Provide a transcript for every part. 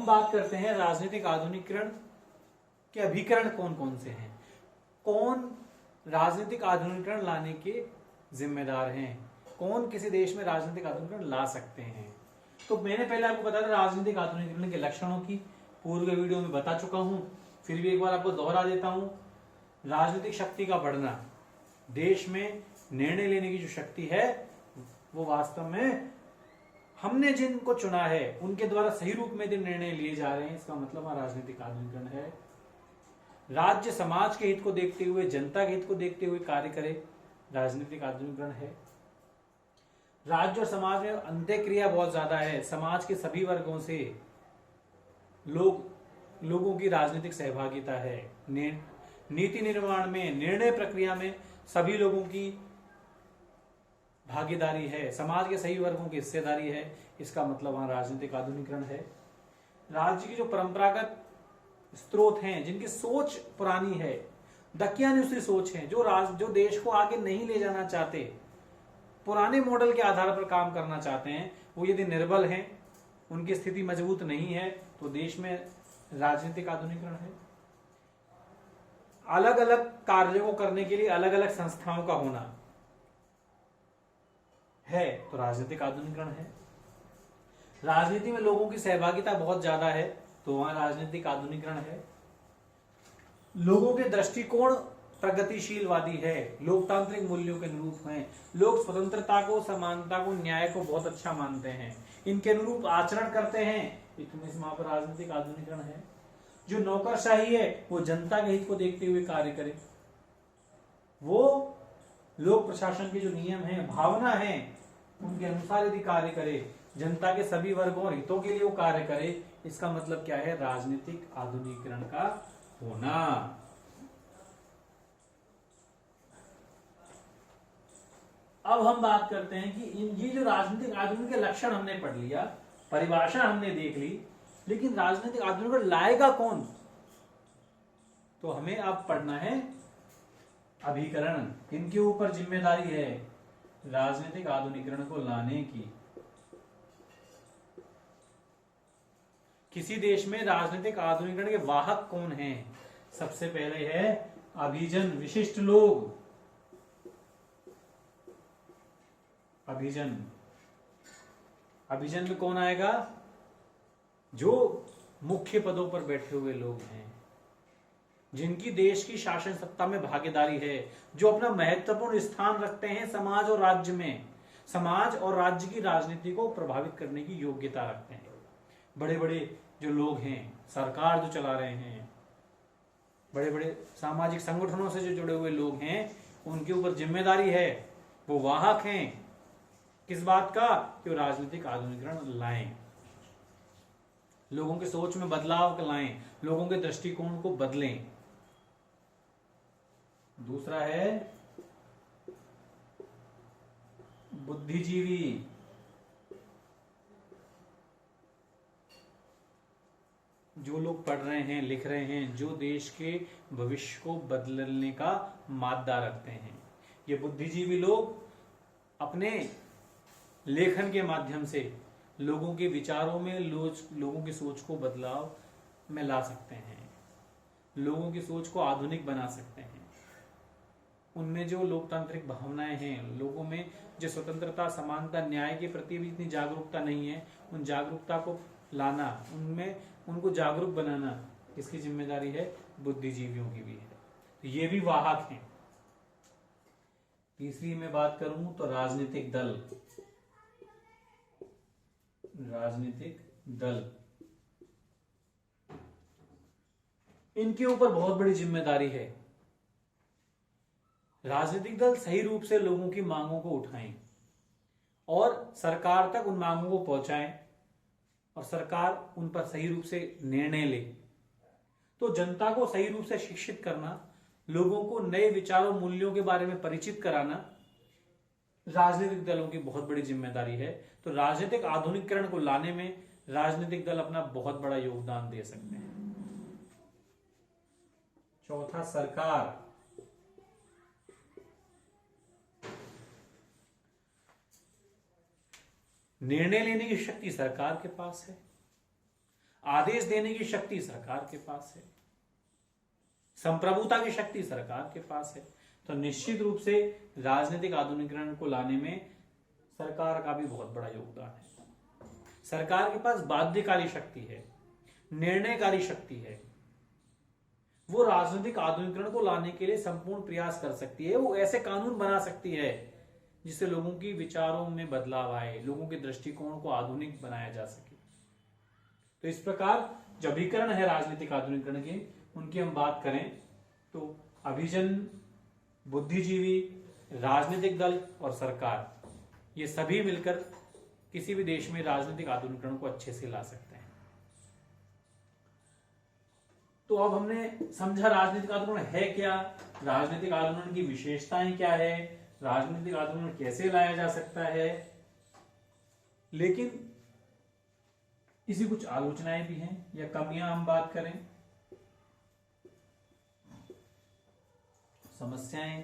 बात करते हैं राजनीतिक आधुनिकीकरण के अभिकरण कौन कौन से हैं, कौन राजनीतिक आधुनिकीकरण लाने के जिम्मेदार हैं, कौन किसी देश में राजनीतिक आधुनिकीकरण ला सकते हैं। तो मैंने पहले आपको बताया था राजनीतिक आधुनिकीकरण के लक्षणों की, पूर्व के वीडियो में बता चुका हूं, फिर भी एक बार आपको दोहरा देता हूं। राजनीतिक शक्ति का बढ़ना, देश में निर्णय लेने की जो शक्ति है वो वास्तव में हमने जिनको चुना है उनके द्वारा सही रूप में जो निर्णय लिए जा रहे हैं, इसका मतलब राजनीतिक आधुनिकीकरण है। राज्य समाज के हित को देखते हुए, जनता के हित को देखते हुए कार्य करे, राजनीतिक आधुनिकीकरण है। राज्य और समाज में अंत्यक्रिया बहुत ज्यादा है, समाज के सभी वर्गों से लोगों की राजनीतिक सहभागिता है, नीति निर्माण में, निर्णय प्रक्रिया में सभी लोगों की भागीदारी है, समाज के सही वर्गों की हिस्सेदारी है, इसका मतलब वहां राजनीतिक आधुनिकीकरण है। राज्य की जो परंपरागत स्रोत हैं, जिनकी सोच पुरानी है, दकियानुसी सोच है, जो देश को आगे नहीं ले जाना चाहते, पुराने मॉडल के आधार पर काम करना चाहते हैं, वो यदि निर्बल हैं, उनकी स्थिति मजबूत नहीं है, तो देश में राजनीतिक आधुनिकीकरण है। अलग अलग कार्यों को करने के लिए अलग अलग संस्थाओं का होना है, तो राजनीतिक आधुनिकीकरण है। राजनीति में लोगों की सहभागिता बहुत ज्यादा है, तो वहां राजनीतिक आधुनिकीकरण है। लोगों के दृष्टिकोण प्रगतिशीलवादी है, लोकतांत्रिक मूल्यों के अनुरूप हैं, लोग स्वतंत्रता को, समानता को, न्याय को बहुत अच्छा मानते हैं, इनके अनुरूप आचरण करते हैं, इसमें वहां पर राजनीतिक आधुनिकीकरण है। जो नौकरशाही है वो जनता के हित को देखते हुए कार्य करे, वो लोक प्रशासन के जो नियम हैं, भावना है, उनके अनुसार यदि कार्य करे, जनता के सभी वर्गों और हितों के लिए वो कार्य करे, इसका मतलब क्या है, राजनीतिक आधुनिकीकरण का होना। अब हम बात करते हैं कि ये जो राजनीतिक आधुनिक के लक्षण हमने पढ़ लिया, परिभाषा हमने देख ली, लेकिन राजनीतिक आधुनिकीकरण लाएगा कौन, तो हमें अब पढ़ना है अभिकरण। इनके ऊपर जिम्मेदारी है राजनीतिक आधुनिकीकरण को लाने की। किसी देश में राजनीतिक आधुनिकीकरण के वाहक कौन हैं? सबसे पहले है अभिजन, विशिष्ट लोग। अभिजन में कौन आएगा? जो मुख्य पदों पर बैठे हुए लोग हैं, जिनकी देश की शासन सत्ता में भागीदारी है, जो अपना महत्वपूर्ण स्थान रखते हैं समाज और राज्य में, समाज और राज्य की राजनीति को प्रभावित करने की योग्यता रखते हैं। बड़े बड़े जो लोग हैं, सरकार जो चला रहे हैं, बड़े बड़े सामाजिक संगठनों से जो जुड़े हुए लोग हैं, उनके ऊपर जिम्मेदारी है, वो वाहक हैं किस बात का, कि वो राजनीतिक आधुनिकीकरण लाएं, लोगों की सोच में बदलाव लाएं, लोगों के दृष्टिकोण को बदलें। दूसरा है बुद्धिजीवी। जो लोग पढ़ रहे हैं, लिख रहे हैं, जो देश के भविष्य को बदलने का मादा रखते हैं, ये बुद्धिजीवी लोग अपने लेखन के माध्यम से लोगों के विचारों में, लोगों की सोच को बदलाव में ला सकते हैं, लोगों की सोच को आधुनिक बना सकते हैं। उनमें जो लोकतांत्रिक भावनाएं हैं, लोगों में जो स्वतंत्रता, समानता, न्याय के प्रति भी इतनी जागरूकता नहीं है, उन जागरूकता को लाना, उनमें उनको जागरूक बनाना, इसकी जिम्मेदारी है बुद्धिजीवियों की भी है, तो ये भी वाहक हैं। तीसरी मैं बात करूं तो राजनीतिक दल। इनके ऊपर बहुत बड़ी जिम्मेदारी है। राजनीतिक दल सही रूप से लोगों की मांगों को उठाएं और सरकार तक उन मांगों को पहुंचाएं, और सरकार उन पर सही रूप से निर्णय ले। तो जनता को सही रूप से शिक्षित करना, लोगों को नए विचारों, मूल्यों के बारे में परिचित कराना राजनीतिक दलों की बहुत बड़ी जिम्मेदारी है। तो राजनीतिक आधुनिकीकरण को लाने में राजनीतिक दल अपना बहुत बड़ा योगदान दे सकते हैं। चौथा, सरकार। निर्णय लेने की शक्ति सरकार के पास है। आदेश देने की शक्ति सरकार के पास है, संप्रभुता की शक्ति सरकार के पास है। तो निश्चित रूप से राजनीतिक आधुनिकीकरण को लाने में सरकार का भी बहुत बड़ा योगदान है। सरकार के पास बाध्यकारी शक्ति है, निर्णयकारी शक्ति है। वो राजनीतिक आधुनिकीकरण को लाने के लिए संपूर्ण प्रयास कर सकती है। वो ऐसे कानून बना सकती है जिससे लोगों की विचारों में बदलाव आए, लोगों के दृष्टिकोण को आधुनिक बनाया जा सके। तो इस प्रकार जो अभिकरण है राजनीतिक आधुनिकीकरण के, उनकी हम बात करें तो अभिजन, बुद्धिजीवी, राजनीतिक दल और सरकार, ये सभी मिलकर किसी भी देश में राजनीतिक आधुनिकीकरण को अच्छे से ला सकते हैं। तो अब हमने समझा राजनीतिक आंदोलन है क्या, राजनीतिक आंदोलन की विशेषताएं क्या है, राजनीतिक आंदोलन कैसे लाया जा सकता है, लेकिन इसी कुछ आलोचनाएं भी हैं या कमियां हम बात करें, समस्याएं।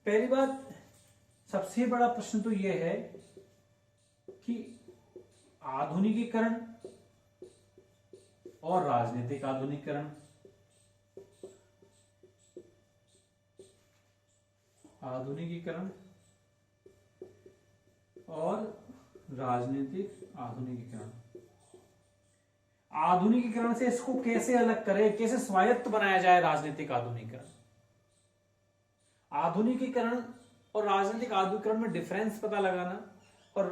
पहली बात, सबसे बड़ा प्रश्न तो यह है कि आधुनिकीकरण और राजनीतिक आधुनिकीकरण, आधुनिकीकरण और राजनीतिक आधुनिकीकरण, आधुनिकीकरण से इसको कैसे अलग करें, कैसे स्वायत्त बनाया जाए राजनीतिक आधुनिकीकरण। आधुनिकीकरण और राजनीतिक आधुनिकीकरण में डिफरेंस पता लगाना और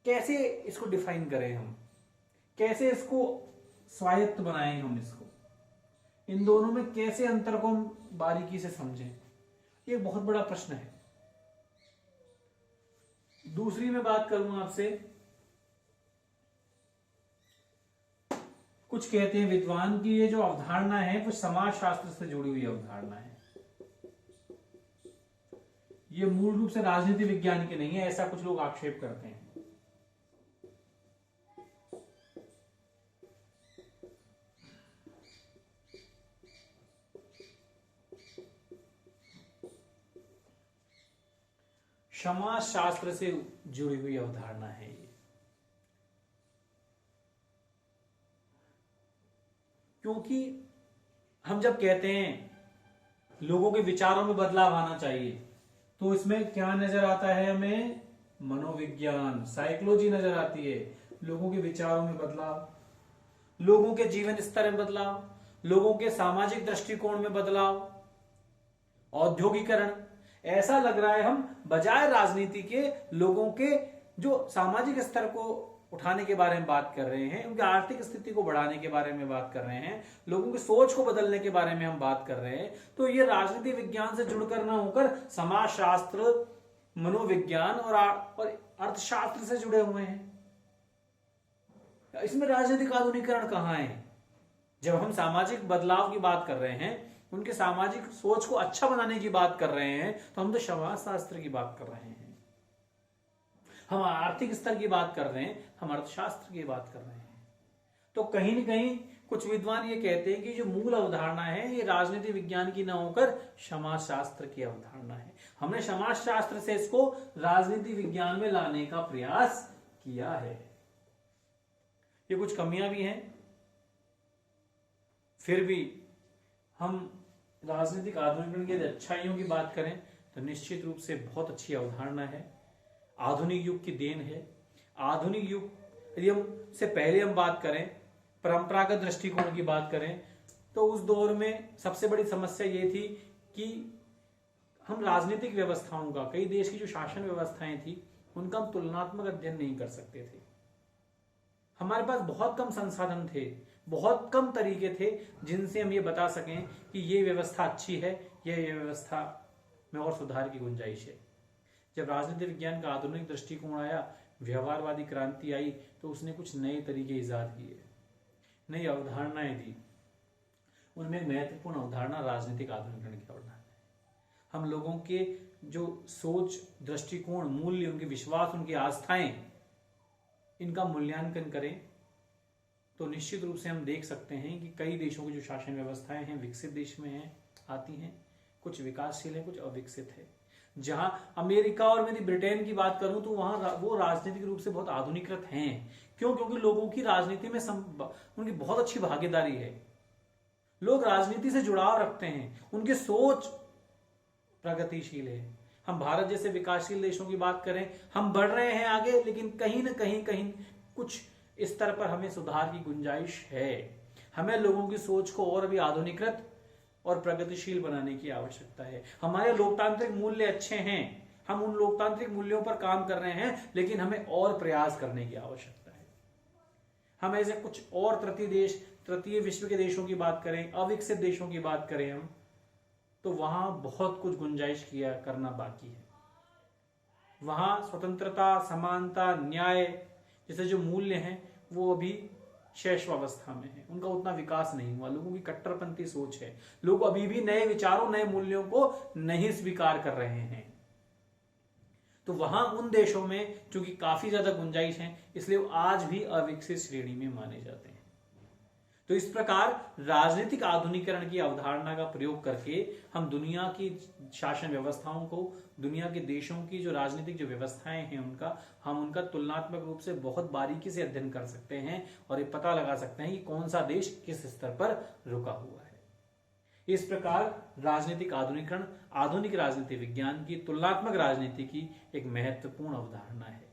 कैसे इसको डिफाइन करें हम, कैसे इसको स्वायत्त बनाएं हम इसको, इन दोनों में कैसे अंतर को हम बारीकी से समझें, ये बहुत बड़ा प्रश्न है। दूसरी मैं बात करूंगा आपसे, कुछ कहते हैं विद्वान की ये जो अवधारणा है वो समाज शास्त्र से जुड़ी हुई अवधारणा है, ये मूल रूप से राजनीति विज्ञान की नहीं है, ऐसा कुछ लोग आक्षेप करते हैं। समाज शास्त्र से जुड़ी हुई अवधारणा है ये, क्योंकि हम जब कहते हैं लोगों के विचारों में बदलाव आना चाहिए तो इसमें क्या नजर आता है हमें, मनोविज्ञान, साइकोलॉजी नजर आती है। लोगों के विचारों में बदलाव, लोगों के जीवन स्तर में बदलाव, लोगों के सामाजिक दृष्टिकोण में बदलाव, औद्योगिकरण। ऐसा लग रहा है हम बजाय राजनीति के लोगों के जो सामाजिक स्तर को उठाने के बारे में बात कर रहे हैं, उनकी आर्थिक स्थिति को बढ़ाने के बारे में बात कर रहे हैं, लोगों की सोच को बदलने के बारे में हम बात कर रहे हैं, तो ये राजनीति विज्ञान से जुड़कर ना होकर समाजशास्त्र, मनोविज्ञान और अर्थशास्त्र से जुड़े हुए हैं। इसमें राजनीतिक आधुनिकीकरण कहां है? जब हम सामाजिक बदलाव की बात कर रहे हैं, उनके सामाजिक सोच को अच्छा बनाने की बात कर रहे हैं, तो हम तो समाजशास्त्र की बात कर रहे हैं। हम आर्थिक स्तर की बात कर रहे हैं, हम अर्थशास्त्र की बात कर रहे हैं। तो कहीं न कहीं कुछ विद्वान ये कहते हैं कि जो मूल अवधारणा है ये राजनीति विज्ञान की ना होकर समाजशास्त्र की अवधारणा है। हमने समाजशास्त्र से इसको राजनीति विज्ञान में लाने का प्रयास किया है। ये कुछ कमियां भी हैं, फिर भी हम राजनीतिक आधुनिकीकरण की अच्छाइयों की बात करें तो निश्चित रूप से बहुत अच्छी अवधारणा है, आधुनिक युग की देन है। आधुनिक युग, यदि हम से पहले हम बात करें, परंपरागत दृष्टिकोण की बात करें, तो उस दौर में सबसे बड़ी समस्या ये थी कि हम राजनीतिक व्यवस्थाओं का, कई देश की जो शासन व्यवस्थाएं थी उनका हम तुलनात्मक अध्ययन नहीं कर सकते थे। हमारे पास बहुत कम संसाधन थे, बहुत कम तरीके थे जिनसे हम ये बता सकें कि ये व्यवस्था अच्छी है, ये व्यवस्था में और सुधार की गुंजाइश है। जब राजनीति विज्ञान का आधुनिक दृष्टिकोण आया, व्यवहारवादी क्रांति आई, तो उसने कुछ नए तरीके ईजाद किए, नई अवधारणाएं दी। उनमें एक महत्वपूर्ण अवधारणा राजनीतिक आधुनिकीकरण की अवधारणा है। हम लोगों के जो सोच, दृष्टिकोण, मूल्य, उनके विश्वास, उनकी आस्थाएं, इनका मूल्यांकन करें तो निश्चित रूप से हम देख सकते हैं कि कई देशों की जो शासन व्यवस्थाएं हैं विकसित देश में हैं, आती हैं, कुछ विकासशील है, कुछ अविकसित है। जहां अमेरिका और यदि ब्रिटेन की बात करूं तो वहां वो राजनीतिक रूप से बहुत आधुनिकृत हैं। क्यों? क्योंकि लोगों की राजनीति में उनकी बहुत अच्छी भागीदारी है। लोग राजनीति से जुड़ाव रखते हैं, उनकी सोच प्रगतिशील है। हम भारत जैसे विकासशील देशों की बात करें, हम बढ़ रहे हैं आगे, लेकिन कहीं ना कहीं कुछ स्तर पर हमें सुधार की गुंजाइश है। हमें लोगों की सोच को और भी आधुनिकृत और प्रगतिशील बनाने की आवश्यकता है। हमारे लोकतांत्रिक मूल्य अच्छे हैं, हम उन लोकतांत्रिक मूल्यों पर काम कर रहे हैं, लेकिन हमें और प्रयास करने की आवश्यकता है। हम ऐसे कुछ और तृतीय विश्व के देशों की बात करें, अविकसित देशों की बात करें हम, तो वहां बहुत कुछ गुंजाइश किया करना बाकी है। वहां स्वतंत्रता, समानता, न्याय जैसे जो मूल्य हैं वो अभी शैशवावस्था में है, उनका उतना विकास नहीं हुआ। लोगों की कट्टरपंथी सोच है, लोग अभी भी नए विचारों, नए मूल्यों को नहीं स्वीकार कर रहे हैं। तो वहां उन देशों में चूंकि काफी ज्यादा गुंजाइश है, इसलिए वो आज भी अविकसित श्रेणी में माने जाते हैं। तो इस प्रकार राजनीतिक आधुनिकीकरण की अवधारणा का प्रयोग करके हम दुनिया की शासन व्यवस्थाओं को, दुनिया के देशों की जो राजनीतिक जो व्यवस्थाएं हैं हम उनका तुलनात्मक रूप से बहुत बारीकी से अध्ययन कर सकते हैं और ये पता लगा सकते हैं कि कौन सा देश किस स्तर पर रुका हुआ है। इस प्रकार राजनीतिक आधुनिकीकरण आधुनिक राजनीति विज्ञान की तुलनात्मक राजनीति की एक महत्वपूर्ण अवधारणा है।